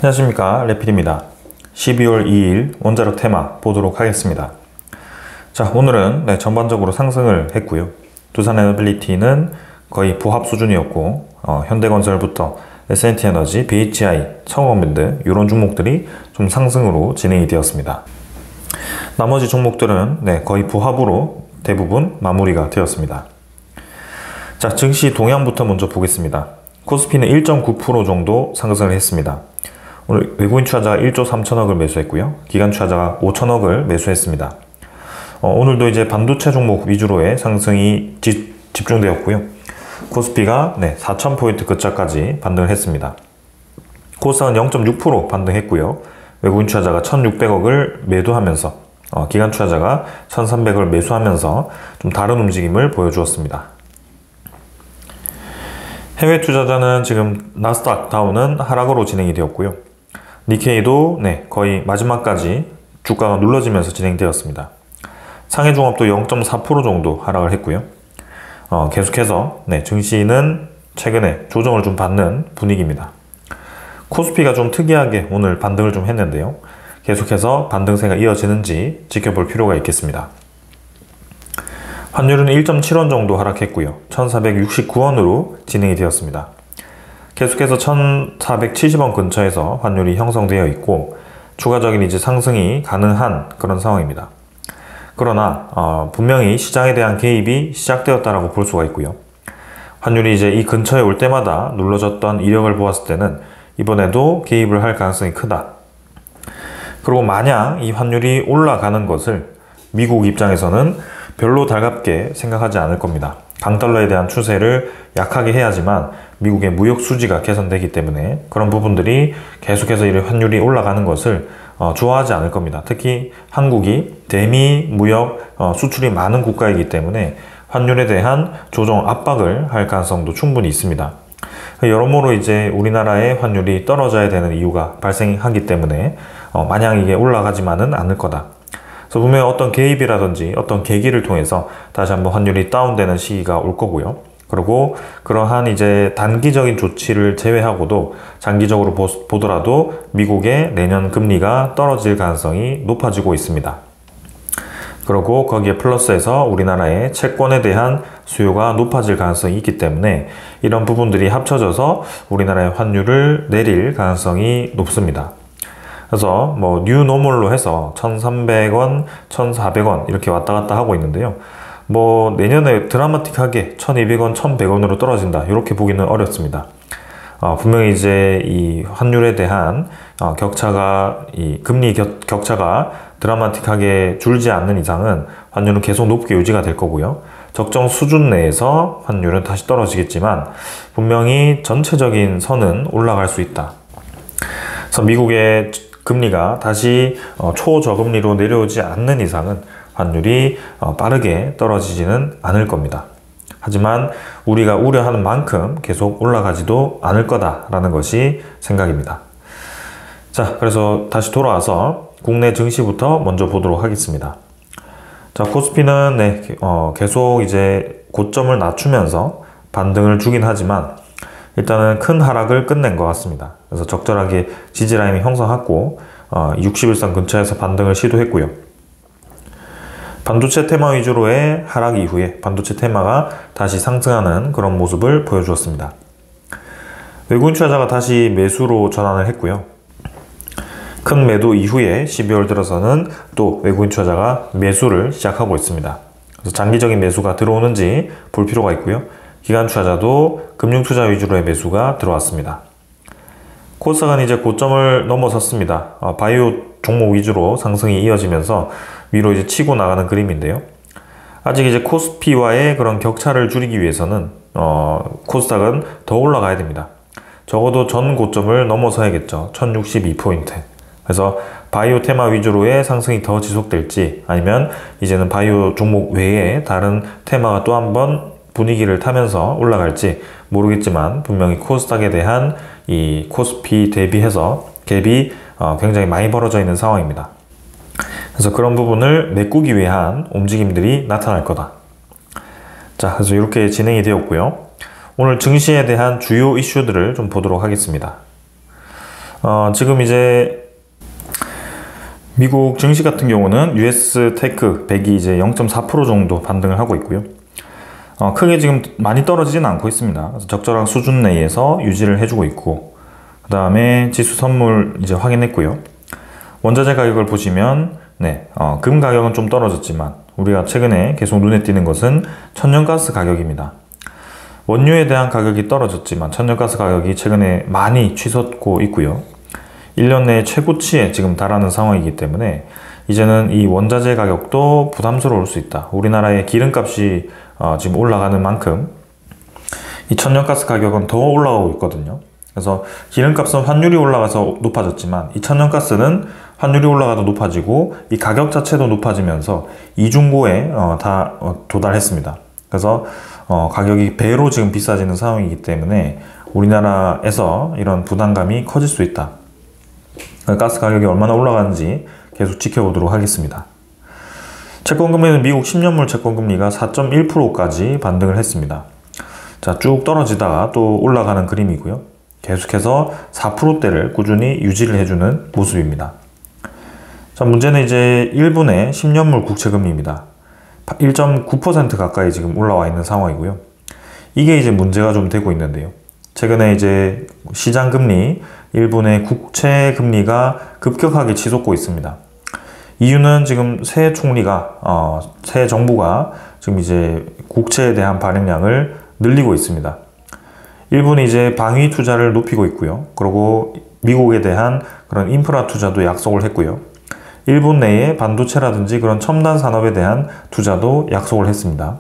안녕하십니까, 레필입니다. 12월 2일 원자력 테마 보도록 하겠습니다. 자, 오늘은 전반적으로 상승을 했고요. 두산에너빌리티는 거의 부합 수준이었고, 현대건설부터 S&T에너지, BHI, 청원밴드 이런 종목들이 좀 상승으로 진행이 되었습니다. 나머지 종목들은 거의 부합으로 대부분 마무리가 되었습니다. 자, 증시 동향부터 먼저 보겠습니다. 코스피는 1.9% 정도 상승을 했습니다. 오늘 외국인 투자자가 1조 3천억을 매수했고요. 기관 투자자가 5천억을 매수했습니다. 오늘도 이제 반도체 종목 위주로의 상승이 집중되었고요. 코스피가 4,000포인트 근처까지 반등을 했습니다. 코스닥은 0.6% 반등했고요. 외국인 투자자가 1,600억을 매도하면서 기관 투자자가 1,300억을 매수하면서 좀 다른 움직임을 보여주었습니다. 해외 투자자는 지금 나스닥 다우는 하락으로 진행이 되었고요. 니케이도 거의 마지막까지 주가가 눌러지면서 진행되었습니다. 상해종합도 0.4% 정도 하락을 했고요. 계속해서 증시는 최근에 조정을 좀 받는 분위기입니다. 코스피가 좀 특이하게 오늘 반등을 좀 했는데요. 계속해서 반등세가 이어지는지 지켜볼 필요가 있겠습니다. 환율은 1.7원 정도 하락했고요. 1469원으로 진행이 되었습니다. 계속해서 1470원 근처에서 환율이 형성되어 있고 추가적인 이제 상승이 가능한 그런 상황입니다. 그러나 분명히 시장에 대한 개입이 시작되었다라고 볼 수가 있고요. 환율이 이제 이 근처에 올 때마다 눌러졌던 이력을 보았을 때는 이번에도 개입을 할 가능성이 크다. 그리고 만약 이 환율이 올라가는 것을 미국 입장에서는 별로 달갑게 생각하지 않을 겁니다. 강달러에 대한 추세를 약하게 해야지만 미국의 무역 수지가 개선되기 때문에 그런 부분들이 계속해서 이 환율이 올라가는 것을 좋아하지 않을 겁니다. 특히 한국이 대미 무역 수출이 많은 국가이기 때문에 환율에 대한 조정 압박을 할 가능성도 충분히 있습니다. 여러모로 이제 우리나라의 환율이 떨어져야 되는 이유가 발생하기 때문에 마냥 이게 올라가지만은 않을 거다. 그래서 분명히 어떤 개입이라든지 어떤 계기를 통해서 다시 한번 환율이 다운되는 시기가 올 거고요. 그리고 그러한 이제 단기적인 조치를 제외하고도 장기적으로 보더라도 미국의 내년 금리가 떨어질 가능성이 높아지고 있습니다. 그리고 거기에 플러스해서 우리나라의 채권에 대한 수요가 높아질 가능성이 있기 때문에 이런 부분들이 합쳐져서 우리나라의 환율을 내릴 가능성이 높습니다. 그래서 뭐 뉴노멀로 해서 1,300원, 1,400원 이렇게 왔다 갔다 하고 있는데요. 뭐 내년에 드라마틱하게 1,200원, 1,100원으로 떨어진다 이렇게 보기는 어렵습니다. 분명히 이제 이 환율에 대한 격차가 이 금리 격차가 드라마틱하게 줄지 않는 이상은 환율은 계속 높게 유지가 될 거고요. 적정 수준 내에서 환율은 다시 떨어지겠지만 분명히 전체적인 선은 올라갈 수 있다. 그래서 미국의 금리가 다시 초저금리로 내려오지 않는 이상은 환율이 빠르게 떨어지지는 않을 겁니다. 하지만 우리가 우려하는 만큼 계속 올라가지도 않을 거다라는 것이 생각입니다. 자, 그래서 다시 돌아와서 국내 증시부터 먼저 보도록 하겠습니다. 자, 코스피는 계속 이제 고점을 낮추면서 반등을 주긴 하지만 일단은 큰 하락을 끝낸 것 같습니다. 그래서 적절하게 지지라인을 형성하고 60일선 근처에서 반등을 시도했고요. 반도체 테마 위주로의 하락 이후에 반도체 테마가 다시 상승하는 그런 모습을 보여주었습니다. 외국인 투자자가 다시 매수로 전환을 했고요. 큰 매도 이후에 12월 들어서는 또 외국인 투자자가 매수를 시작하고 있습니다. 그래서 장기적인 매수가 들어오는지 볼 필요가 있고요. 기관 투자자도 금융 투자 위주로의 매수가 들어왔습니다. 코스닥은 이제 고점을 넘어섰습니다. 바이오 종목 위주로 상승이 이어지면서 위로 이제 치고 나가는 그림인데요. 아직 이제 코스피와의 그런 격차를 줄이기 위해서는 코스닥은 더 올라가야 됩니다. 적어도 전 고점을 넘어서야겠죠. 1062포인트. 그래서 바이오 테마 위주로의 상승이 더 지속될지 아니면 이제는 바이오 종목 외에 다른 테마가 또 한번 분위기를 타면서 올라갈지 모르겠지만 분명히 코스닥에 대한 이 코스피 대비해서 갭이 굉장히 많이 벌어져 있는 상황입니다. 그래서 그런 부분을 메꾸기 위한 움직임들이 나타날 거다. 자, 그래서 이렇게 진행이 되었고요. 오늘 증시에 대한 주요 이슈들을 좀 보도록 하겠습니다. 지금 이제 미국 증시 같은 경우는 US 테크 100이 이제 0.4% 정도 반등을 하고 있고요. 크게 지금 많이 떨어지진 않고 있습니다. 그래서 적절한 수준 내에서 유지를 해주고 있고, 그 다음에 지수 선물 이제 확인했고요. 원자재 가격을 보시면, 금 가격은 좀 떨어졌지만, 우리가 최근에 계속 눈에 띄는 것은 천연가스 가격입니다. 원유에 대한 가격이 떨어졌지만, 천연가스 가격이 최근에 많이 치솟고 있고요. 1년 내에 최고치에 지금 달하는 상황이기 때문에, 이제는 이 원자재 가격도 부담스러울 수 있다. 우리나라의 기름값이 지금 올라가는 만큼 이 천연가스 가격은 더 올라가고 있거든요. 그래서 기름값은 환율이 올라가서 높아졌지만 이 천연가스는 환율이 올라가도 높아지고 이 가격 자체도 높아지면서 이중고에 다 도달했습니다. 그래서 가격이 배로 지금 비싸지는 상황이기 때문에 우리나라에서 이런 부담감이 커질 수 있다. 가스 가격이 얼마나 올라가는지 계속 지켜보도록 하겠습니다. 채권금리는 미국 10년물 채권금리가 4.1%까지 반등을 했습니다. 자, 쭉 떨어지다가 또 올라가는 그림이고요. 계속해서 4%대를 꾸준히 유지를 해주는 모습입니다. 자, 문제는 이제 일본의 10년물 국채금리입니다. 1.9% 가까이 지금 올라와 있는 상황이고요. 이게 이제 문제가 좀 되고 있는데요. 최근에 이제 시장금리, 일본의 국채금리가 급격하게 치솟고 있습니다. 이유는 지금 새 총리가, 새 정부가 지금 이제 국채에 대한 발행량을 늘리고 있습니다. 일본이 이제 방위 투자를 높이고 있고요. 그리고 미국에 대한 그런 인프라 투자도 약속을 했고요. 일본 내에 반도체라든지 그런 첨단 산업에 대한 투자도 약속을 했습니다.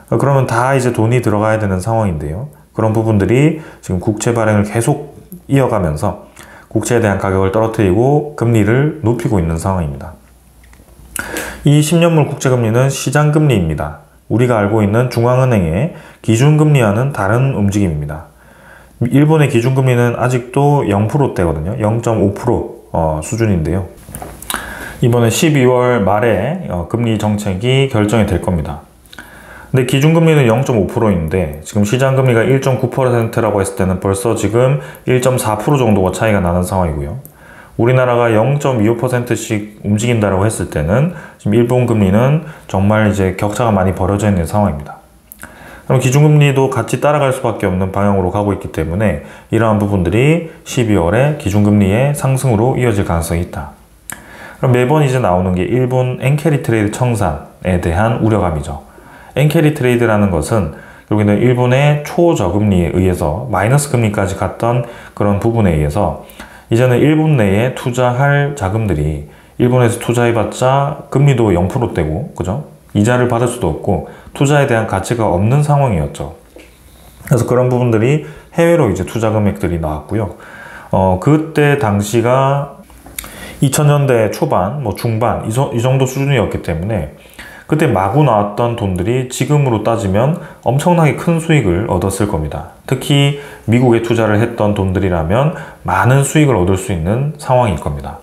그러면 다 이제 돈이 들어가야 되는 상황인데요. 그런 부분들이 지금 국채 발행을 계속 이어가면서 국채에 대한 가격을 떨어뜨리고 금리를 높이고 있는 상황입니다. 이 10년물 국채금리는 시장금리입니다. 우리가 알고 있는 중앙은행의 기준금리와는 다른 움직임입니다. 일본의 기준금리는 아직도 0%대거든요. 0.5% 수준인데요. 이번에 12월 말에 금리 정책이 결정이 될 겁니다. 근데 기준금리는 0.5%인데 지금 시장금리가 1.9%라고 했을 때는 벌써 지금 1.4% 정도가 차이가 나는 상황이고요. 우리나라가 0.25%씩 움직인다고 했을 때는 지금 일본 금리는 정말 이제 격차가 많이 벌어져 있는 상황입니다. 그럼 기준금리도 같이 따라갈 수밖에 없는 방향으로 가고 있기 때문에 이러한 부분들이 12월에 기준금리의 상승으로 이어질 가능성이 있다. 그럼 매번 이제 나오는 게 일본 엔캐리 트레이드 청산에 대한 우려감이죠. 엔캐리 트레이드라는 것은 결국에는 일본의 초저금리에 의해서 마이너스 금리까지 갔던 그런 부분에 의해서 이제는 일본 내에 투자할 자금들이 일본에서 투자해봤자 금리도 0%대고, 그죠? 이자를 받을 수도 없고 투자에 대한 가치가 없는 상황이었죠. 그래서 그런 부분들이 해외로 이제 투자 금액들이 나왔고요. 그때 당시가 2000년대 초반, 중반 이 정도 수준이었기 때문에 그때 마구 나왔던 돈들이 지금으로 따지면 엄청나게 큰 수익을 얻었을 겁니다. 특히 미국에 투자를 했던 돈들이라면 많은 수익을 얻을 수 있는 상황일 겁니다.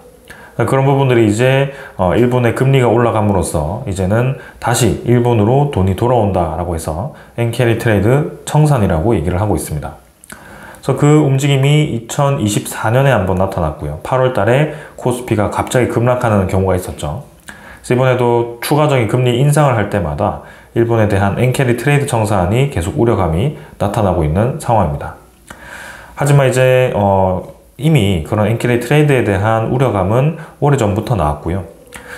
그런 부분들이 이제 일본의 금리가 올라감으로써 이제는 다시 일본으로 돈이 돌아온다라고 해서 엔캐리 트레이드 청산이라고 얘기를 하고 있습니다. 그래서 그 움직임이 2024년에 한번 나타났고요. 8월 달에 코스피가 갑자기 급락하는 경우가 있었죠. 이번에도 추가적인 금리 인상을 할 때마다 일본에 대한 엔캐리 트레이드 청산이 계속 우려감이 나타나고 있는 상황입니다. 하지만 이제 이미 그런 엔캐리 트레이드에 대한 우려감은 오래전부터 나왔고요.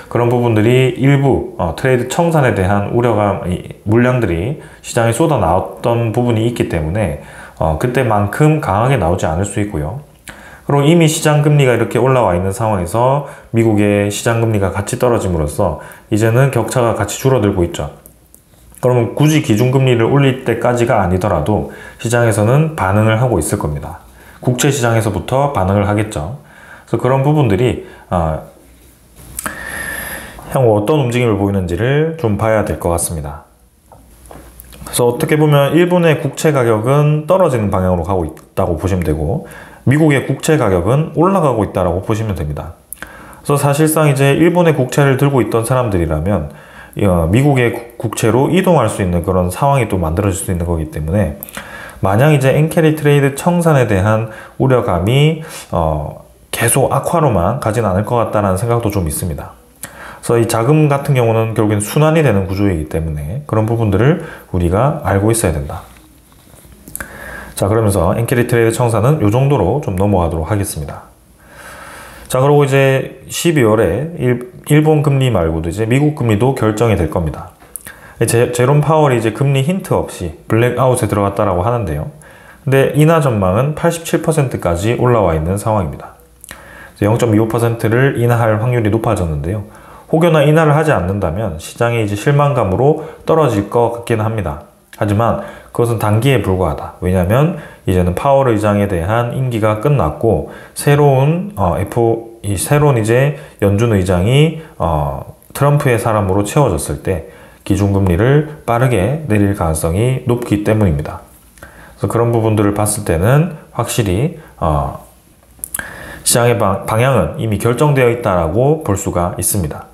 그런 부분들이 일부 트레이드 청산에 대한 우려감, 물량들이 시장에 쏟아 나왔던 부분이 있기 때문에 그때만큼 강하게 나오지 않을 수 있고요. 그리고 이미 시장금리가 이렇게 올라와 있는 상황에서 미국의 시장금리가 같이 떨어짐으로써 이제는 격차가 같이 줄어들고 있죠. 그러면 굳이 기준금리를 올릴 때까지가 아니더라도 시장에서는 반응을 하고 있을 겁니다. 국채시장에서부터 반응을 하겠죠. 그래서 그런 부분들이 향후 어떤 움직임을 보이는지를 좀 봐야 될 것 같습니다. 그래서 어떻게 보면 일본의 국채 가격은 떨어지는 방향으로 가고 있다고 보시면 되고 미국의 국채 가격은 올라가고 있다고 보시면 됩니다. 그래서 사실상 이제 일본의 국채를 들고 있던 사람들이라면 미국의 국채로 이동할 수 있는 그런 상황이 또 만들어질 수 있는 거기 때문에 만약 이제 엔캐리 트레이드 청산에 대한 우려감이 계속 악화로만 가진 않을 것 같다는 생각도 좀 있습니다. 그래서 이 자금 같은 경우는 결국엔 순환이 되는 구조이기 때문에 그런 부분들을 우리가 알고 있어야 된다. 자, 그러면서 엔케리 트레이드 청사는 이 정도로 좀 넘어가도록 하겠습니다. 자, 그리고 이제 12월에 일본 금리 말고도 이제 미국 금리도 결정이 될 겁니다. 제롬 파월이 이제 금리 힌트 없이 블랙아웃에 들어갔다라고 하는데요. 근데 인하 전망은 87%까지 올라와 있는 상황입니다. 0.25%를 인하할 확률이 높아졌는데요. 혹여나 인하를 하지 않는다면 시장의 이제 실망감으로 떨어질 것 같기는 합니다. 하지만 그것은 단기에 불과하다. 왜냐하면 이제는 파월 의장에 대한 임기가 끝났고 새로운 이제 연준 의장이 트럼프의 사람으로 채워졌을 때 기준금리를 빠르게 내릴 가능성이 높기 때문입니다. 그래서 그런 부분들을 봤을 때는 확실히 시장의 방향은 이미 결정되어 있다라고 볼 수가 있습니다.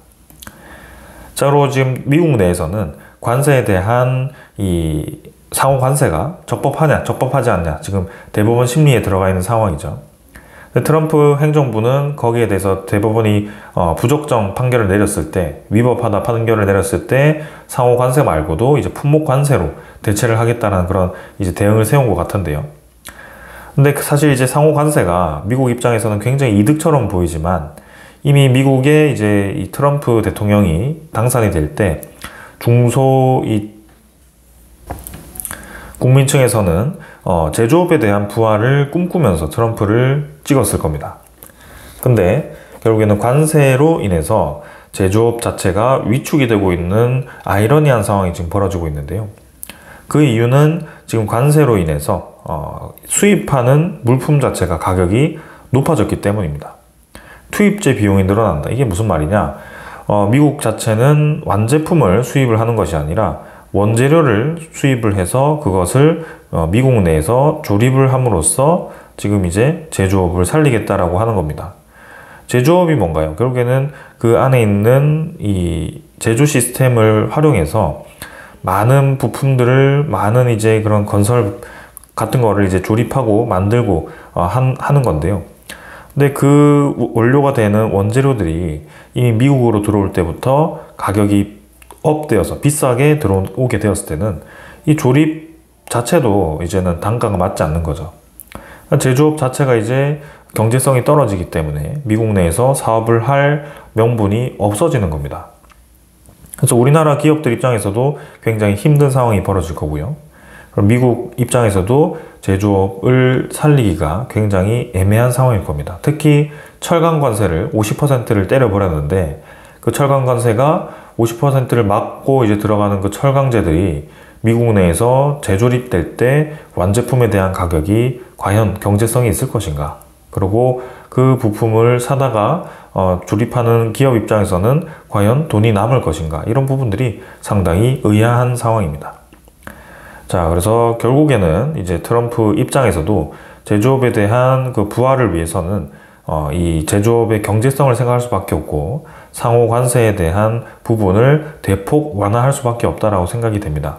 자, 그리고 지금 미국 내에서는 관세에 대한 이 상호 관세가 적법하냐, 적법하지 않냐 지금 대법원 심리에 들어가 있는 상황이죠. 트럼프 행정부는 거기에 대해서 대법원이 부적정 판결을 내렸을 때, 위법하다 판결을 내렸을 때 상호 관세 말고도 이제 품목 관세로 대체를 하겠다는 그런 이제 대응을 세운 것 같은데요. 근데 사실 이제 상호 관세가 미국 입장에서는 굉장히 이득처럼 보이지만 이미 미국의 이제 이 트럼프 대통령이 당선이 될 때 국민층에서는 제조업에 대한 부활을 꿈꾸면서 트럼프를 찍었을 겁니다. 근데 결국에는 관세로 인해서 제조업 자체가 위축이 되고 있는 아이러니한 상황이 지금 벌어지고 있는데요. 그 이유는 지금 관세로 인해서 수입하는 물품 자체가 가격이 높아졌기 때문입니다. 투입제 비용이 늘어난다. 이게 무슨 말이냐? 미국 자체는 완제품을 수입을 하는 것이 아니라 원재료를 수입을 해서 그것을 미국 내에서 조립을 함으로써 지금 이제 제조업을 살리겠다라고 하는 겁니다. 제조업이 뭔가요? 결국에는 그 안에 있는 이 제조 시스템을 활용해서 많은 부품들을 많은 이제 그런 건설 같은 거를 이제 조립하고 만들고 하는 건데요. 근데 그 원료가 되는 원재료들이 이미 미국으로 들어올 때부터 가격이 업되어서 비싸게 들어오게 되었을 때는 이 조립 자체도 이제는 단가가 맞지 않는 거죠. 제조업 자체가 이제 경제성이 떨어지기 때문에 미국 내에서 사업을 할 명분이 없어지는 겁니다. 그래서 우리나라 기업들 입장에서도 굉장히 힘든 상황이 벌어질 거고요. 그럼 미국 입장에서도 제조업을 살리기가 굉장히 애매한 상황일 겁니다. 특히 철강 관세를 50%를 때려버렸는데 그 철강 관세가 50%를 막고 이제 들어가는 그 철강제들이 미국 내에서 재조립될 때 완제품에 대한 가격이 과연 경제성이 있을 것인가? 그리고 그 부품을 사다가 조립하는 기업 입장에서는 과연 돈이 남을 것인가? 이런 부분들이 상당히 의아한 상황입니다. 자, 그래서 결국에는 이제 트럼프 입장에서도 제조업에 대한 그 부활을 위해서는 이 제조업의 경제성을 생각할 수밖에 없고 상호 관세에 대한 부분을 대폭 완화할 수밖에 없다라고 생각이 됩니다.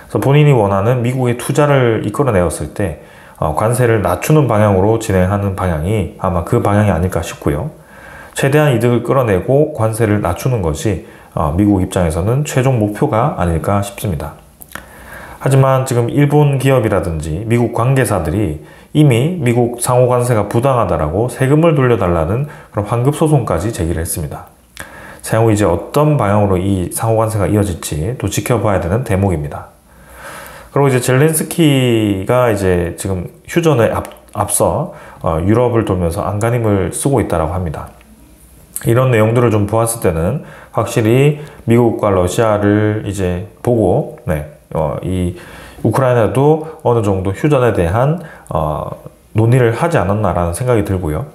그래서 본인이 원하는 미국의 투자를 이끌어내었을 때 관세를 낮추는 방향으로 진행하는 방향이 아마 그 방향이 아닐까 싶고요. 최대한 이득을 끌어내고 관세를 낮추는 것이 미국 입장에서는 최종 목표가 아닐까 싶습니다. 하지만 지금 일본 기업이라든지 미국 관계사들이 이미 미국 상호 관세가 부당하다라고 세금을 돌려달라는 그런 환급 소송까지 제기를 했습니다. 향후 이제 어떤 방향으로 이 상호 관세가 이어질지 또 지켜봐야 되는 대목입니다. 그리고 이제 젤렌스키가 이제 지금 휴전에 앞서 유럽을 돌면서 안간힘을 쓰고 있다라고 합니다. 이런 내용들을 좀 보았을 때는 확실히 미국과 러시아를 이제 보고 이 우크라이나도 어느 정도 휴전에 대한 논의를 하지 않았나라는 생각이 들고요.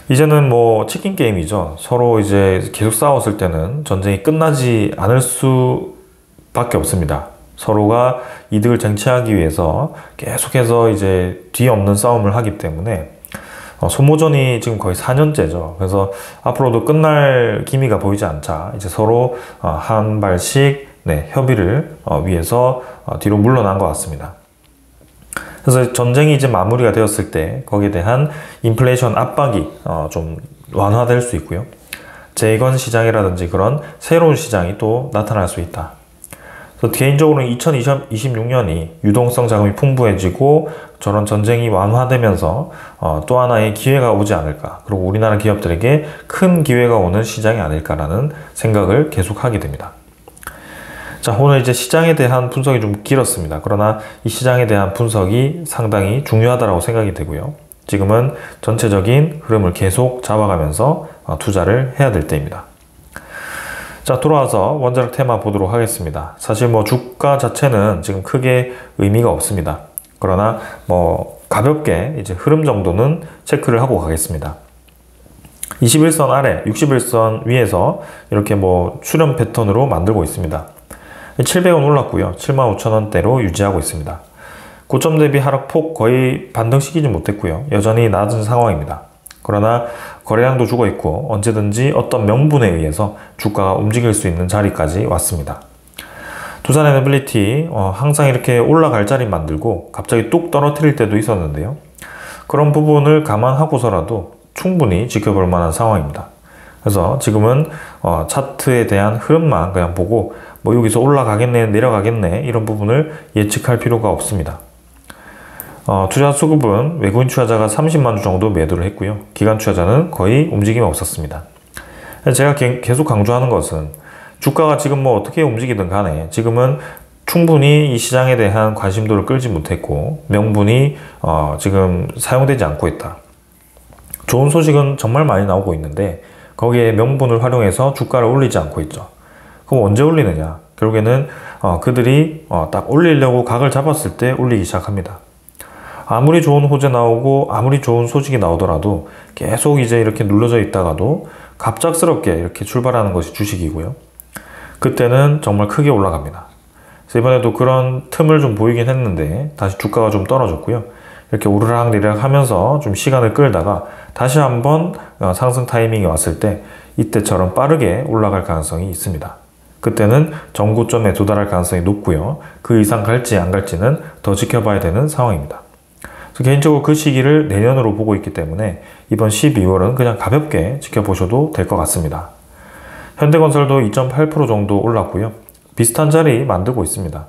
이제는 뭐 치킨 게임이죠. 서로 이제 계속 싸웠을 때는 전쟁이 끝나지 않을 수밖에 없습니다. 서로가 이득을 쟁취하기 위해서 계속해서 이제 뒤없는 싸움을 하기 때문에 소모전이 지금 거의 4년째죠. 그래서 앞으로도 끝날 기미가 보이지 않자 이제 서로 한 발씩 협의를 위해서 뒤로 물러난 것 같습니다. 그래서 전쟁이 이제 마무리가 되었을 때 거기에 대한 인플레이션 압박이 좀 완화될 수 있고요. 재건 시장이라든지 그런 새로운 시장이 또 나타날 수 있다. 그래서 개인적으로는 2026년이 유동성 자금이 풍부해지고 저런 전쟁이 완화되면서 또 하나의 기회가 오지 않을까, 그리고 우리나라 기업들에게 큰 기회가 오는 시장이 아닐까라는 생각을 계속하게 됩니다. 자, 오늘 이제 시장에 대한 분석이 좀 길었습니다. 그러나 이 시장에 대한 분석이 상당히 중요하다고 생각이 되고요. 지금은 전체적인 흐름을 계속 잡아가면서 투자를 해야 될 때입니다. 자, 돌아와서 원자력 테마 보도록 하겠습니다. 사실 뭐 주가 자체는 지금 크게 의미가 없습니다. 그러나 뭐 가볍게 이제 흐름 정도는 체크를 하고 가겠습니다. 21선 아래, 61선 위에서 이렇게 뭐 출현 패턴으로 만들고 있습니다. 700원 올랐고요. 75,000원대로 유지하고 있습니다. 고점 대비 하락폭 거의 반등시키지 못했고요. 여전히 낮은 상황입니다. 그러나 거래량도 죽어 있고 언제든지 어떤 명분에 의해서 주가가 움직일 수 있는 자리까지 왔습니다. 두산 에너빌리티 항상 이렇게 올라갈 자리 만들고 갑자기 뚝 떨어뜨릴 때도 있었는데요. 그런 부분을 감안하고서라도 충분히 지켜볼 만한 상황입니다. 그래서 지금은 차트에 대한 흐름만 그냥 보고 뭐 여기서 올라가겠네, 내려가겠네 이런 부분을 예측할 필요가 없습니다. 투자 수급은 외국인 투자자가 30만 주 정도 매도를 했고요. 기관 투자자는 거의 움직임이 없었습니다. 제가 계속 강조하는 것은 주가가 지금 뭐 어떻게 움직이든 간에 지금은 충분히 이 시장에 대한 관심도를 끌지 못했고 명분이 지금 사용되지 않고 있다. 좋은 소식은 정말 많이 나오고 있는데 거기에 명분을 활용해서 주가를 올리지 않고 있죠. 그럼 언제 올리느냐? 결국에는 그들이 딱 올리려고 각을 잡았을 때 올리기 시작합니다. 아무리 좋은 호재 나오고 아무리 좋은 소식이 나오더라도 계속 이제 이렇게 눌러져 있다가도 갑작스럽게 이렇게 출발하는 것이 주식이고요. 그때는 정말 크게 올라갑니다. 그래서 이번에도 그런 틈을 좀 보이긴 했는데 다시 주가가 좀 떨어졌고요. 이렇게 오르락내리락 하면서 좀 시간을 끌다가 다시 한번 상승 타이밍이 왔을 때 이때처럼 빠르게 올라갈 가능성이 있습니다. 그때는 전고점에 도달할 가능성이 높고요. 그 이상 갈지 안 갈지는 더 지켜봐야 되는 상황입니다. 개인적으로 그 시기를 내년으로 보고 있기 때문에 이번 12월은 그냥 가볍게 지켜보셔도 될 것 같습니다. 현대건설도 2.8% 정도 올랐고요. 비슷한 자리 만들고 있습니다.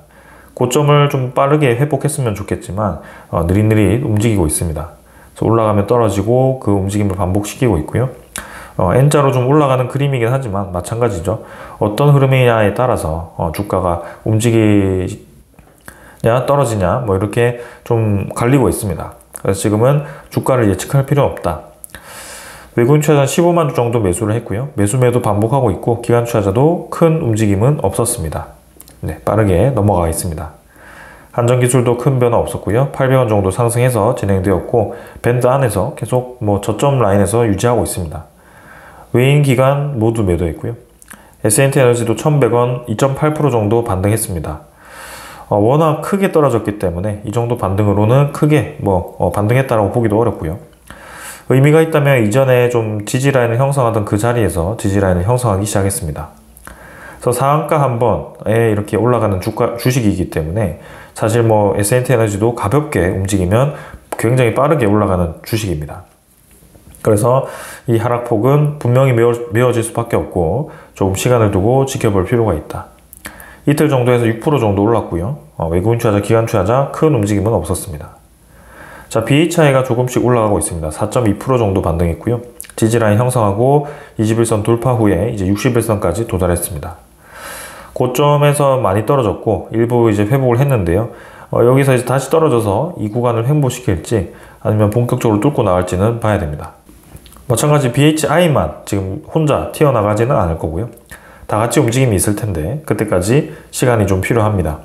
고점을 좀 빠르게 회복했으면 좋겠지만 느릿느릿 움직이고 있습니다. 그래서 올라가면 떨어지고 그 움직임을 반복시키고 있고요. N자로 좀 올라가는 그림이긴 하지만 마찬가지죠. 어떤 흐름이냐에 따라서 주가가 움직이냐 떨어지냐 뭐 이렇게 좀 갈리고 있습니다. 그래서 지금은 주가를 예측할 필요 없다. 외국인 투자자 15만 주 정도 매수를 했고요. 매도 반복하고 있고 기관 투자자도 큰 움직임은 없었습니다. 네, 빠르게 넘어가 있습니다. 한전기술도 큰 변화 없었고요. 800원 정도 상승해서 진행되었고 밴드 안에서 계속 뭐 저점 라인에서 유지하고 있습니다. 외인 기관 모두 매도했고요. S&T에너지도 1100원 2.8% 정도 반등했습니다. 워낙 크게 떨어졌기 때문에 이 정도 반등으로는 크게 반등했다라고 보기도 어렵고요. 의미가 있다면 이전에 좀 지지라인을 형성하던 그 자리에서 지지라인을 형성하기 시작했습니다. 그래서 상한가 한 번에 이렇게 올라가는 주식이기 때문에 사실 뭐 S&T에너지도 가볍게 움직이면 굉장히 빠르게 올라가는 주식입니다. 그래서 이 하락폭은 분명히 메워질 수밖에 없고 조금 시간을 두고 지켜볼 필요가 있다. 이틀 정도에서 6% 정도 올랐고요. 외국인 투자자, 기관 투자자 큰 움직임은 없었습니다. 자, BHI가 조금씩 올라가고 있습니다. 4.2% 정도 반등했고요. 지지라인 형성하고 21선 돌파 후에 이제 61선까지 도달했습니다. 고점에서 많이 떨어졌고 일부 이제 회복을 했는데요. 여기서 이제 다시 떨어져서 이 구간을 횡보시킬지 아니면 본격적으로 뚫고 나갈지는 봐야 됩니다. 마찬가지 BHI만 지금 혼자 튀어나가지는 않을 거고요. 다 같이 움직임이 있을 텐데 그때까지 시간이 좀 필요합니다.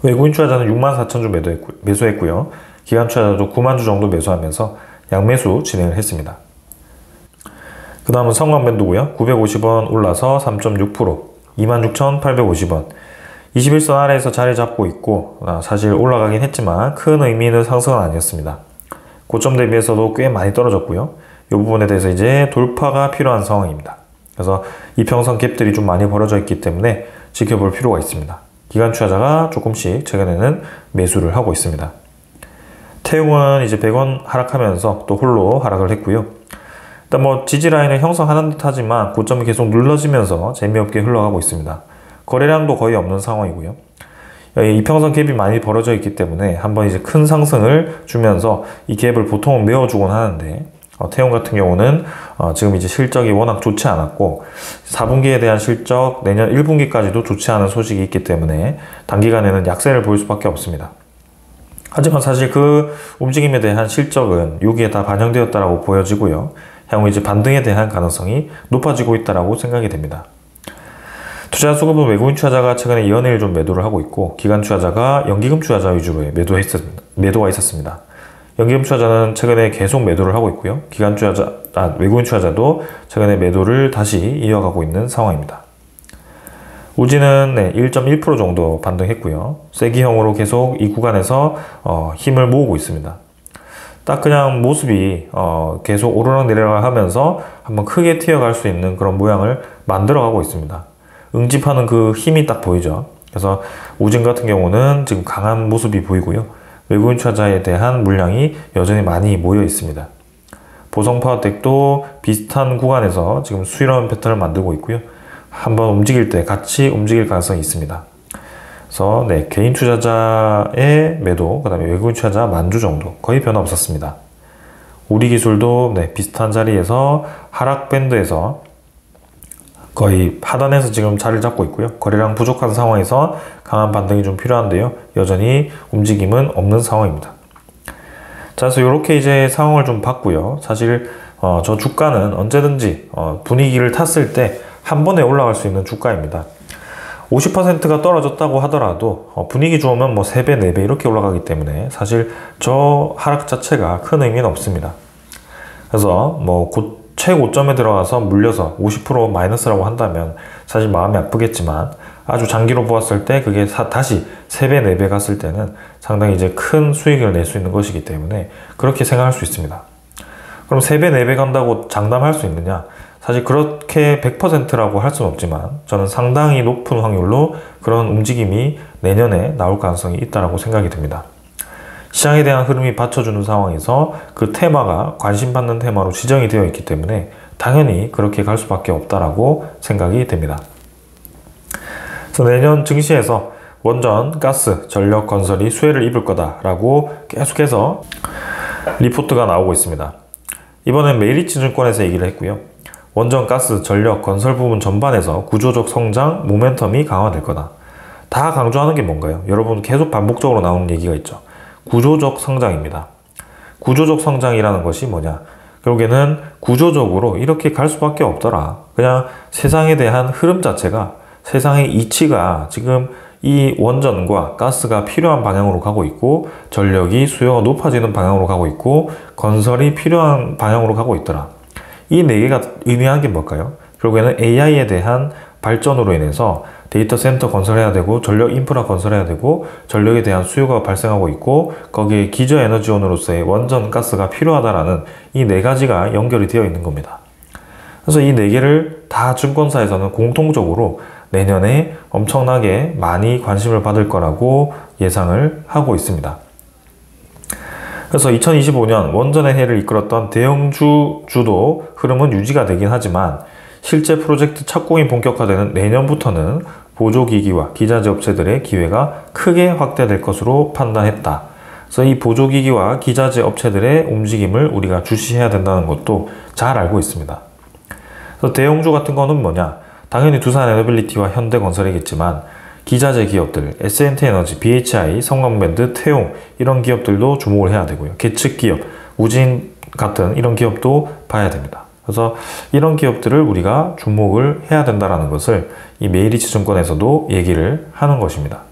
외국인 투자자는 64,000주 매수했고요. 기관 투자자도 9만 주 정도 매수하면서 양매수 진행을 했습니다. 그 다음은 성광밴드고요. 950원 올라서 3.6%, 26,850원. 21선 아래에서 자리 잡고 있고 사실 올라가긴 했지만 큰 의미는 상승은 아니었습니다. 고점 대비해서도 꽤 많이 떨어졌고요. 이 부분에 대해서 이제 돌파가 필요한 상황입니다. 그래서 이평선 갭들이 좀 많이 벌어져 있기 때문에 지켜볼 필요가 있습니다. 기관 투자자가 조금씩 최근에는 매수를 하고 있습니다. 태용은 이제 100원 하락하면서 또 홀로 하락을 했고요. 일단 뭐 지지라인을 형성하는 듯 하지만 고점이 계속 눌러지면서 재미없게 흘러가고 있습니다. 거래량도 거의 없는 상황이고요. 이평선 갭이 많이 벌어져 있기 때문에 한번 이제 큰 상승을 주면서 이 갭을 보통은 메워주곤 하는데 태용 같은 경우는 지금 이제 실적이 워낙 좋지 않았고 4분기에 대한 실적 내년 1분기까지도 좋지 않은 소식이 있기 때문에 단기간에는 약세를 보일 수밖에 없습니다. 하지만 사실 그 움직임에 대한 실적은 여기에 다 반영되었다라고 보여지고요. 향후 이제 반등에 대한 가능성이 높아지고 있다라고 생각이 됩니다. 투자 수급은 외국인 투자자가 최근에 연일 좀 매도를 하고 있고 기관 투자자가 연기금 투자자 위주로 매도가 있었습니다. 연기금 투자자는 최근에 계속 매도를 하고 있고요. 외국인 투자자도 최근에 매도를 다시 이어가고 있는 상황입니다. 우지는 1.1% 정도 반등했고요. 쐐기형으로 계속 이 구간에서 힘을 모으고 있습니다. 딱 그냥 모습이 계속 오르락내리락 하면서 한번 크게 튀어갈 수 있는 그런 모양을 만들어가고 있습니다. 응집하는 그 힘이 딱 보이죠. 그래서 우진 같은 경우는 지금 강한 모습이 보이고요. 외국인 투자자에 대한 물량이 여전히 많이 모여 있습니다. 보성파워텍도 비슷한 구간에서 지금 수렴 패턴을 만들고 있고요. 한번 움직일 때 같이 움직일 가능성이 있습니다. 그래서 개인 투자자의 매도, 그 다음에 외국인 투자자 만주 정도 거의 변화 없었습니다. 우리기술도 비슷한 자리에서 하락 밴드에서 거의 하단에서 지금 자리를 잡고 있고요. 거래량 부족한 상황에서 강한 반등이 좀 필요한데요. 여전히 움직임은 없는 상황입니다. 자, 그래서 이렇게 이제 상황을 좀 봤고요. 사실 저 주가는 언제든지 분위기를 탔을 때 한 번에 올라갈 수 있는 주가입니다. 50%가 떨어졌다고 하더라도 분위기 좋으면 뭐 3배, 4배 이렇게 올라가기 때문에 사실 저 하락 자체가 큰 의미는 없습니다. 그래서 뭐 최고점에 들어가서 물려서 50% 마이너스라고 한다면 사실 마음이 아프겠지만 아주 장기로 보았을 때 그게 다시 3배, 4배 갔을 때는 상당히 이제 큰 수익을 낼 수 있는 것이기 때문에 그렇게 생각할 수 있습니다. 그럼 3배, 4배 간다고 장담할 수 있느냐? 사실 그렇게 100%라고 할 수는 없지만 저는 상당히 높은 확률로 그런 움직임이 내년에 나올 가능성이 있다고 생각이 듭니다. 시장에 대한 흐름이 받쳐주는 상황에서 그 테마가 관심받는 테마로 지정이 되어 있기 때문에 당연히 그렇게 갈 수밖에 없다라고 생각이 됩니다. 그래서 내년 증시에서 원전, 가스, 전력, 건설이 수혜를 입을 거다라고 계속해서 리포트가 나오고 있습니다. 이번엔 메리츠증권에서 얘기를 했고요. 원전, 가스, 전력, 건설 부분 전반에서 구조적 성장, 모멘텀이 강화될 거다. 다 강조하는 게 뭔가요? 여러분 계속 반복적으로 나오는 얘기가 있죠. 구조적 성장입니다. 구조적 성장이라는 것이 뭐냐? 결국에는 구조적으로 이렇게 갈 수밖에 없더라. 그냥 세상에 대한 흐름 자체가 세상의 이치가 지금 이 원전과 가스가 필요한 방향으로 가고 있고 전력이 수요가 높아지는 방향으로 가고 있고 건설이 필요한 방향으로 가고 있더라. 이 4개가 의미하는 게 뭘까요? 결국에는 AI에 대한 발전으로 인해서 데이터 센터 건설해야 되고 전력 인프라 건설해야 되고 전력에 대한 수요가 발생하고 있고 거기에 기저 에너지원으로서의 원전 가스가 필요하다라는 이 4가지가 연결이 되어 있는 겁니다. 그래서 이 4개를 다 증권사에서는 공통적으로 내년에 엄청나게 많이 관심을 받을 거라고 예상을 하고 있습니다. 그래서 2025년 원전의 해를 이끌었던 대형주 주도 흐름은 유지가 되긴 하지만 실제 프로젝트 착공이 본격화되는 내년부터는 보조기기와 기자재 업체들의 기회가 크게 확대될 것으로 판단했다. 그래서 이 보조기기와 기자재 업체들의 움직임을 우리가 주시해야 된다는 것도 잘 알고 있습니다. 그래서 대형주 같은 거는 뭐냐? 당연히 두산에너빌리티와 현대건설이겠지만 기자재 기업들, S&T에너지, BHI, 성광밴드, 태용 이런 기업들도 주목을 해야 되고요. 계측 기업, 우진 같은 이런 기업도 봐야 됩니다. 그래서 이런 기업들을 우리가 주목을 해야 된다는 것을 이 메리츠증권에서도 얘기를 하는 것입니다.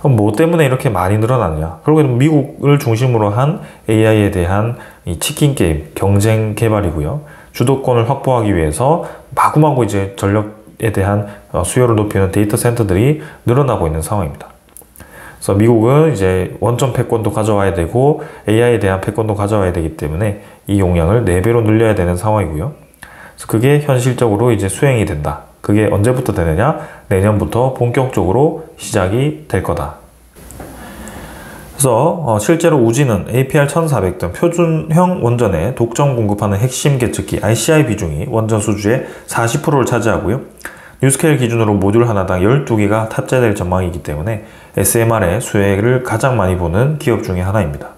그럼 뭐 때문에 이렇게 많이 늘어나느냐? 결국에는 미국을 중심으로 한 AI에 대한 이 치킨 게임, 경쟁 개발이고요. 주도권을 확보하기 위해서 마구마구 이제 전력에 대한 수요를 높이는 데이터 센터들이 늘어나고 있는 상황입니다. 그래서 미국은 이제 원전 패권도 가져와야 되고 AI에 대한 패권도 가져와야 되기 때문에 이 용량을 4배로 늘려야 되는 상황이고요. 그래서 그게 현실적으로 이제 수행이 된다. 그게 언제부터 되느냐? 내년부터 본격적으로 시작이 될 거다. 그래서 실제로 우지는 APR1400 등 표준형 원전에 독점 공급하는 핵심 계측기 ICI 비중이 원전 수주의 40%를 차지하고요. 뉴스케일 기준으로 모듈 하나당 12개가 탑재될 전망이기 때문에 SMR의 수혜를 가장 많이 보는 기업 중에 하나입니다.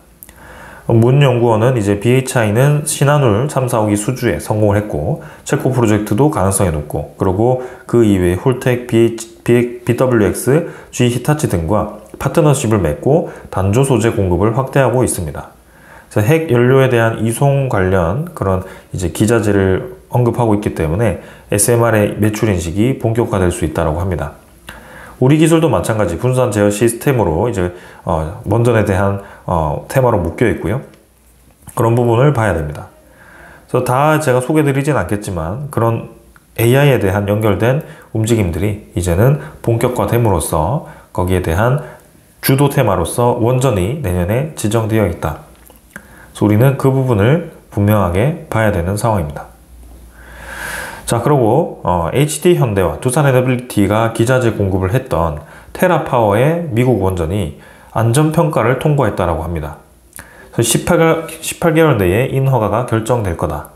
문 연구원은 이제 BHI는 신한울 3, 4호기 수주에 성공을 했고 체코 프로젝트도 가능성이 높고, 그리고 그 이외에 홀텍, BWX, G 히타치 등과 파트너십을 맺고 단조 소재 공급을 확대하고 있습니다. 그래서 핵 연료에 대한 이송 관련 그런 이제 기자재를 언급하고 있기 때문에 SMR의 매출 인식이 본격화될 수 있다고 합니다. 우리 기술도 마찬가지 분산 제어 시스템으로 이제 원전에 대한 테마로 묶여 있고요. 그런 부분을 봐야 됩니다. 그래서 다 제가 소개드리진 않겠지만 그런 AI에 대한 연결된 움직임들이 이제는 본격화됨으로써 거기에 대한 주도 테마로서 원전이 내년에 지정되어 있다. 그래서 우리는 그 부분을 분명하게 봐야 되는 상황입니다. 자, 그리고 HD현대와 두산에너빌리티가 기자재 공급을 했던 테라파워의 미국 원전이 안전평가를 통과했다고 합니다. 18개월 내에 인허가가 결정될 거다.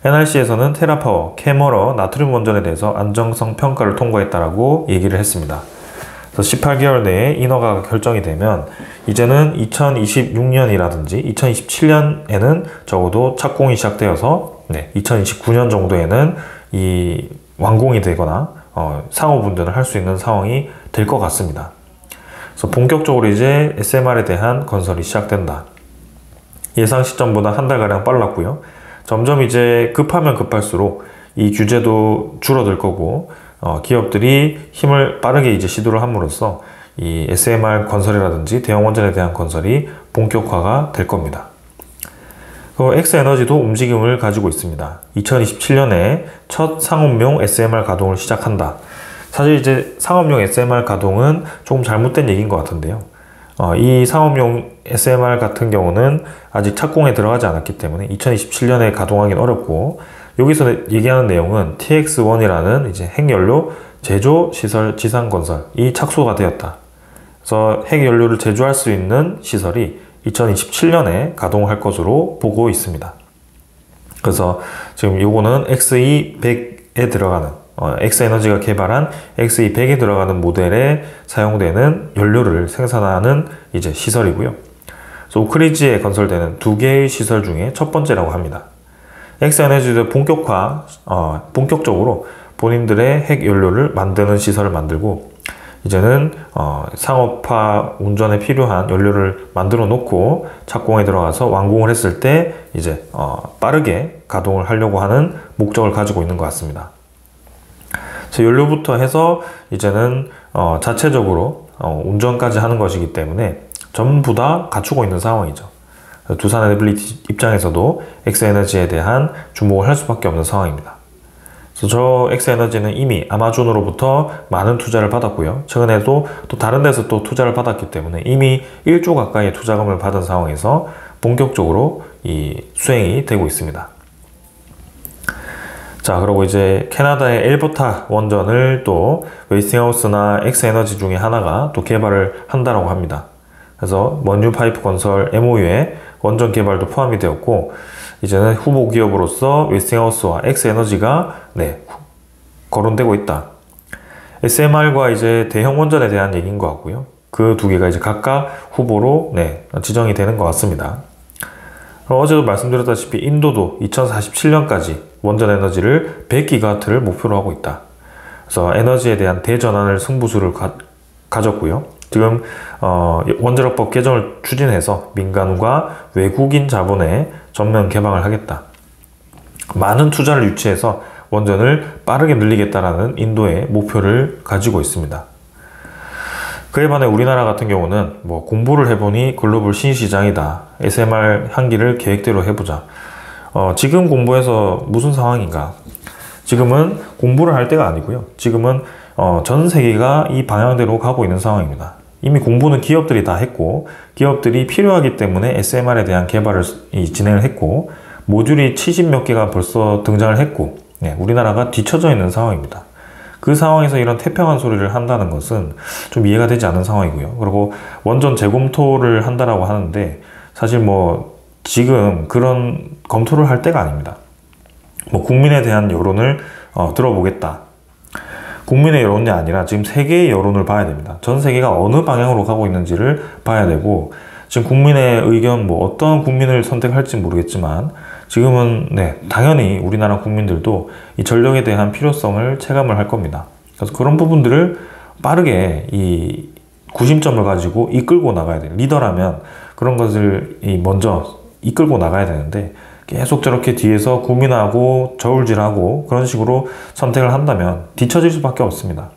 NRC에서는 테라파워, 캐머러, 나트륨 원전에 대해서 안정성 평가를 통과했다고 얘기를 했습니다. 그래서 18개월 내에 인허가가 결정이 되면 이제는 2026년이라든지 2027년에는 적어도 착공이 시작되어서 2029년 정도에는 이 완공이 되거나 상호분전을 할 수 있는 상황이 될 것 같습니다. 그래서 본격적으로 이제 SMR에 대한 건설이 시작된다. 예상 시점보다 한 달가량 빨랐고요. 점점 이제 급하면 급할수록 이 규제도 줄어들 거고 기업들이 힘을 빠르게 이제 시도를 함으로써 이 SMR 건설이라든지 대형 원전에 대한 건설이 본격화가 될 겁니다. 엑스에너지도 움직임을 가지고 있습니다. 2027년에 첫 상업용 SMR 가동을 시작한다. 사실 이제 상업용 SMR 가동은 조금 잘못된 얘기인 것 같은데요. 이 상업용 SMR 같은 경우는 아직 착공에 들어가지 않았기 때문에 2027년에 가동하기는 어렵고, 여기서 얘기하는 내용은 TX1이라는 이제 핵연료 제조 시설 지상 건설이 착수가 되었다. 그래서 핵연료를 제조할 수 있는 시설이 2027년에 가동할 것으로 보고 있습니다. 그래서 지금 요거는 XE100에 들어가는 엑스에너지가 개발한 XE100에 들어가는 모델에 사용되는 연료를 생산하는 이제 시설이고요. 그래서 오크리지에 건설되는 2개의 시설 중에 첫 번째라고 합니다. 엑스에너지도 본격적으로 본인들의 핵 연료를 만드는 시설을 만들고, 이제는 상업화 운전에 필요한 연료를 만들어 놓고 착공에 들어가서 완공을 했을 때 이제 빠르게 가동을 하려고 하는 목적을 가지고 있는 것 같습니다. 그래서 연료부터 해서 이제는 자체적으로 운전까지 하는 것이기 때문에 전부 다 갖추고 있는 상황이죠. 두산에너빌리티 입장에서도 엑스에너지에 대한 주목을 할 수밖에 없는 상황입니다. 그래서 저 엑스에너지는 이미 아마존으로부터 많은 투자를 받았고요. 최근에도 또 다른 데서 또 투자를 받았기 때문에 이미 1조 가까이의 투자금을 받은 상황에서 본격적으로 이 수행이 되고 있습니다. 자, 그리고 이제 캐나다의 엘버타 원전을 또 웨이스팅하우스나 엑스에너지 중에 하나가 또 개발을 한다고 합니다. 그래서 먼유 파이프 건설 MOU에 원전 개발도 포함이 되었고, 이제는 후보 기업으로서 웨스팅하우스와 엑스에너지가 거론되고 있다. SMR과 이제 대형 원전에 대한 얘기인 것 같고요. 그 두 개가 이제 각각 후보로 지정이 되는 것 같습니다. 어제도 말씀드렸다시피 인도도 2047년까지 원전 에너지를 100GW를 목표로 하고 있다. 그래서 에너지에 대한 대전환을 승부수를 가졌고요. 지금 원자력법 개정을 추진해서 민간과 외국인 자본의 전면 개방을 하겠다. 많은 투자를 유치해서 원전을 빠르게 늘리겠다라는 인도의 목표를 가지고 있습니다. 그에 반해 우리나라 같은 경우는 공부를 해보니 글로벌 신시장이다. SMR 향기를 계획대로 해보자. 지금 공부해서 무슨 상황인가? 지금은 공부를 할 때가 아니고요. 지금은 전 세계가 이 방향대로 가고 있는 상황입니다. 이미 공부는 기업들이 다 했고, 기업들이 필요하기 때문에 SMR에 대한 개발을 진행을 했고, 모듈이 70몇 개가 벌써 등장을 했고, 우리나라가 뒤처져 있는 상황입니다. 그 상황에서 이런 태평한 소리를 한다는 것은 좀 이해가 되지 않는 상황이고요. 그리고 원전 재검토를 한다라고 하는데 사실 뭐 지금 그런 검토를 할 때가 아닙니다. 뭐 국민에 대한 여론을 들어보겠다. 국민의 여론이 아니라 지금 세계의 여론을 봐야 됩니다. 전 세계가 어느 방향으로 가고 있는지를 봐야 되고, 지금 국민의 의견, 뭐 어떤 국민을 선택할지 모르겠지만 지금은 당연히 우리나라 국민들도 이 전력에 대한 필요성을 체감을 할 겁니다. 그래서 그런 부분들을 빠르게 이 구심점을 가지고 이끌고 나가야 돼요. 리더라면 그런 것을 먼저 이끌고 나가야 되는데, 계속 저렇게 뒤에서 고민하고 저울질하고 그런 식으로 선택을 한다면 뒤처질 수밖에 없습니다.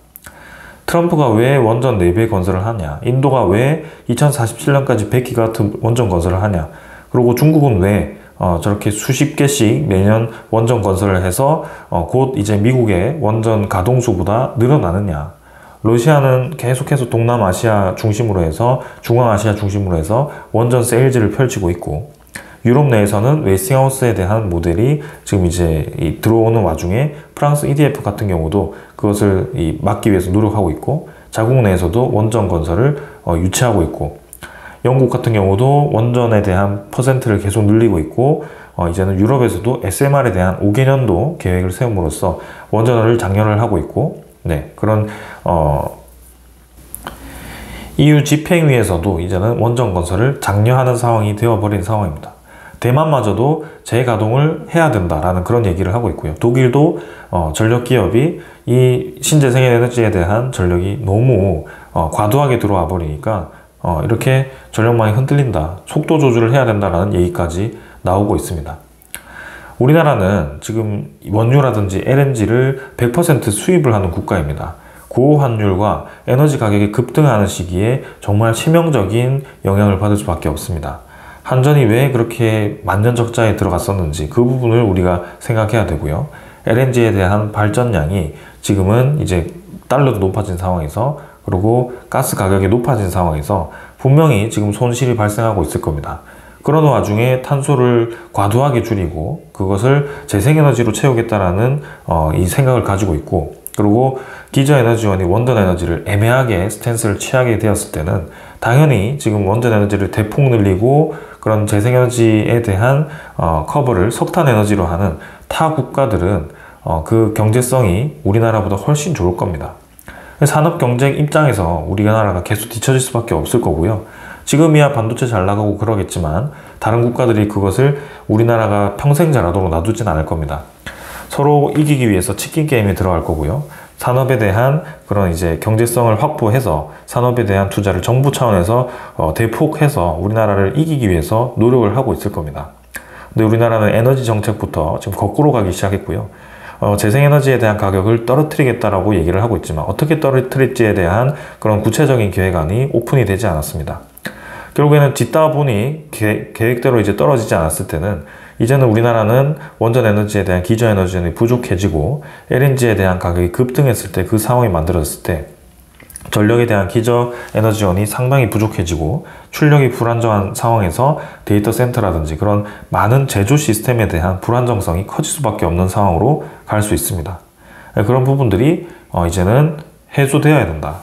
트럼프가 왜 원전 4배 건설을 하냐, 인도가 왜 2047년까지 100기가와트 원전 건설을 하냐, 그리고 중국은 왜 저렇게 수십 개씩 매년 원전 건설을 해서 곧 이제 미국의 원전 가동수보다 늘어나느냐, 러시아는 계속해서 동남아시아 중심으로 해서 중앙아시아 중심으로 해서 원전 세일즈를 펼치고 있고, 유럽 내에서는 웨스팅하우스에 대한 모델이 지금 이제 들어오는 와중에 프랑스 EDF 같은 경우도 그것을 막기 위해서 노력하고 있고, 자국 내에서도 원전 건설을 유치하고 있고, 영국 같은 경우도 원전에 대한 퍼센트를 계속 늘리고 있고, 이제는 유럽에서도 SMR에 대한 5개년도 계획을 세움으로써 원전을 장려를 하고 있고, 그런 EU 집행위에서도 이제는 원전 건설을 장려하는 상황이 되어버린 상황입니다. 대만마저도 재가동을 해야 된다라는 그런 얘기를 하고 있고요. 독일도 전력 기업이 이 신재생에너지에 대한 전력이 너무 과도하게 들어와 버리니까 이렇게 전력망이 흔들린다, 속도 조절을 해야 된다라는 얘기까지 나오고 있습니다. 우리나라는 지금 원유라든지 LNG를 100% 수입을 하는 국가입니다. 고환율과 에너지 가격이 급등하는 시기에 정말 치명적인 영향을 받을 수밖에 없습니다. 한전이 왜 그렇게 만년적자에 들어갔었는지 그 부분을 우리가 생각해야 되고요. LNG에 대한 발전량이 지금은 이제 달러도 높아진 상황에서, 그리고 가스 가격이 높아진 상황에서 분명히 지금 손실이 발생하고 있을 겁니다. 그런 와중에 탄소를 과도하게 줄이고 그것을 재생에너지로 채우겠다라는 이 생각을 가지고 있고, 그리고 기저에너지원이 원전에너지를 애매하게 스탠스를 취하게 되었을 때는 당연히 지금 원전에너지를 대폭 늘리고 그런 재생에너지에 대한 커버를 석탄에너지로 하는 타 국가들은 그 경제성이 우리나라보다 훨씬 좋을 겁니다. 산업 경쟁 입장에서 우리나라가 계속 뒤처질 수밖에 없을 거고요. 지금이야 반도체 잘 나가고 그러겠지만 다른 국가들이 그것을 우리나라가 평생 잘하도록 놔두진 않을 겁니다. 서로 이기기 위해서 치킨 게임에 들어갈 거고요. 산업에 대한 그런 이제 경제성을 확보해서 산업에 대한 투자를 정부 차원에서 대폭해서 우리나라를 이기기 위해서 노력을 하고 있을 겁니다. 근데 우리나라는 에너지 정책부터 지금 거꾸로 가기 시작했고요. 재생에너지에 대한 가격을 떨어뜨리겠다라고 얘기를 하고 있지만 어떻게 떨어뜨릴지에 대한 그런 구체적인 계획안이 오픈이 되지 않았습니다. 결국에는 짓다 보니 계획대로 이제 떨어지지 않았을 때는 이제는 우리나라는 원전 에너지에 대한 기저 에너지원이 부족해지고 LNG에 대한 가격이 급등했을 때 그 상황이 만들어졌을 때 전력에 대한 기저 에너지원이 상당히 부족해지고 출력이 불안정한 상황에서 데이터 센터라든지 그런 많은 제조 시스템에 대한 불안정성이 커질 수밖에 없는 상황으로 갈 수 있습니다. 그런 부분들이 이제는 해소되어야 된다.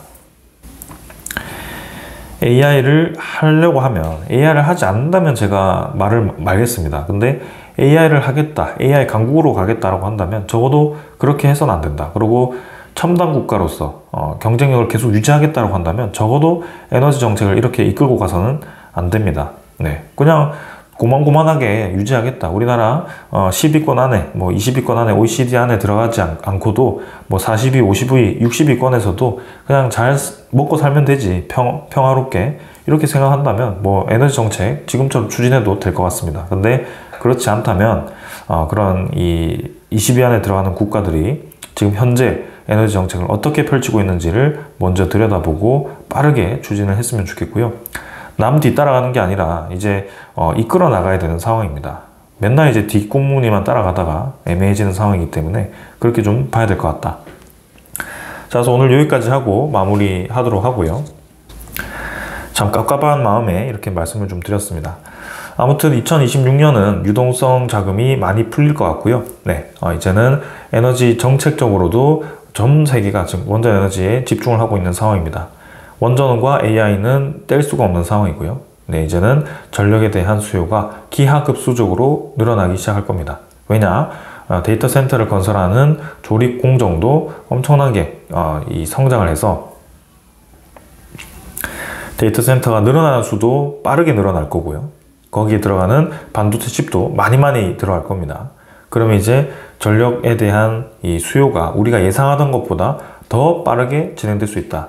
AI를 하려고 하면, AI를 하지 않는다면 제가 말을 말겠습니다. 근데 AI를 하겠다, AI 강국으로 가겠다라고 한다면 적어도 그렇게 해서는 안 된다. 그리고 첨단 국가로서 경쟁력을 계속 유지하겠다고 한다면 적어도 에너지 정책을 이렇게 이끌고 가서는 안 됩니다. 그냥 고만고만하게 유지하겠다. 우리나라 10위권 안에, 뭐 20위권 안에, OECD 안에 들어가지 않고도 뭐 40위, 50위, 60위권에서도 그냥 잘 먹고 살면 되지. 평화롭게. 이렇게 생각한다면 뭐 에너지 정책 지금처럼 추진해도 될 것 같습니다. 근데 그렇지 않다면 그런 이 20위 안에 들어가는 국가들이 지금 현재 에너지 정책을 어떻게 펼치고 있는지를 먼저 들여다보고 빠르게 추진을 했으면 좋겠고요. 남 뒤따라가는 게 아니라 이제 이끌어 나가야 되는 상황입니다. 맨날 이제 뒷공무니만 따라가다가 애매해지는 상황이기 때문에 그렇게 좀 봐야 될 것 같다. 자, 그래서 오늘 여기까지 하고 마무리 하도록 하고요. 참 깝깝한 마음에 이렇게 말씀을 좀 드렸습니다. 아무튼 2026년은 유동성 자금이 많이 풀릴 것 같고요. 이제는 에너지 정책적으로도 전 세계가 지금 원전 에너지에 집중을 하고 있는 상황입니다. 원전과 AI는 뗄 수가 없는 상황이고요. 네, 이제는 전력에 대한 수요가 기하급수적으로 늘어나기 시작할 겁니다. 왜냐? 데이터 센터를 건설하는 조립 공정도 엄청나게 이 성장을 해서 데이터 센터가 늘어나는 수도 빠르게 늘어날 거고요. 거기에 들어가는 반도체 칩도 많이 들어갈 겁니다. 그러면 이제 전력에 대한 이 수요가 우리가 예상하던 것보다 더 빠르게 진행될 수 있다.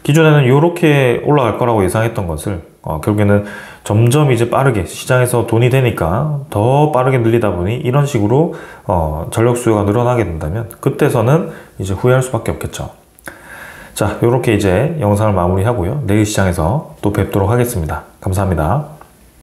기존에는 이렇게 올라갈 거라고 예상했던 것을 결국에는 점점 이제 빠르게 시장에서 돈이 되니까 더 빠르게 늘리다 보니 이런 식으로 전력 수요가 늘어나게 된다면 그때서는 이제 후회할 수밖에 없겠죠. 자, 이렇게 이제 영상을 마무리하고요. 내일 시장에서 또 뵙도록 하겠습니다. 감사합니다.